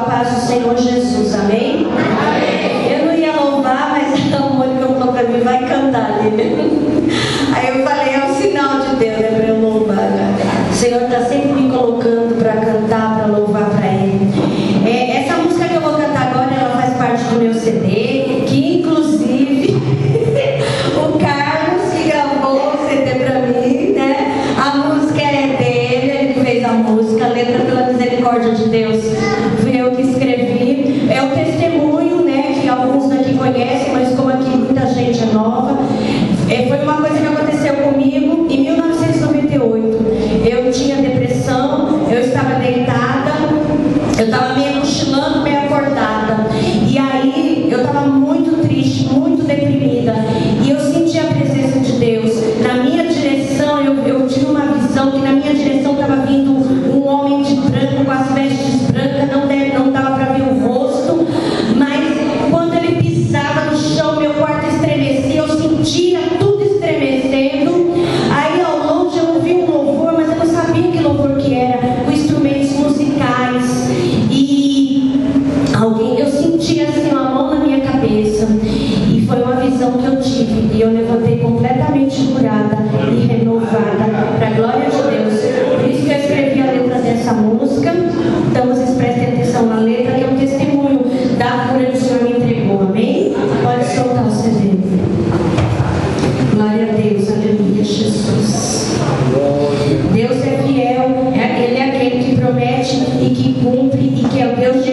paz do Senhor Jesus, amém? Amém. Eu não ia louvar, mas a Mônica falou para mim, vai cantar ali. Aí eu falei, é o sinal de Deus, é para eu louvar. Né? O Senhor está sempre me colocando para cantar, para louvar para Ele. Essa música que eu vou cantar agora, ela faz parte do meu CD, que inclusive o Carlos que gravou o CD para mim, né? A música é dele, ele fez a música, a letra pela misericórdia de Deus, fui eu que escrevi. É o testemunho, né, que alguns daqui conhecem, mas como aqui muita gente é nova, foi uma coisa que aconteceu comigo em 1998. Eu tinha depressão, eu estava deitada, eu estava meio cochilando, meio acordada, e aí eu estava muito triste, muito deprimida, e eu senti a presença de Deus na minha direção. Eu tive uma visão que na minha direção estava vindo um homem de branco, com as vestes brancas, não dava para ver o rosto, mas quando ele pisava no chão, meu quarto estremecia, eu sentia tudo estremecendo. Aí ao longe eu ouvi um louvor, mas eu não sabia que louvor que era, com instrumentos musicais, e eu sentia assim uma mão na minha cabeça, e foi uma visão que eu tive, e eu levantei completamente curada e renovada, para a glória de Deus. Por isso que eu escrevi a letra dessa música. Então vocês prestem atenção na letra, que é um testemunho da cura que o Senhor me entregou, amém? Pode soltar o CD. Glória a Deus, aleluia, Jesus. Deus é fiel, Ele é aquele que promete e que cumpre, e que é o Deus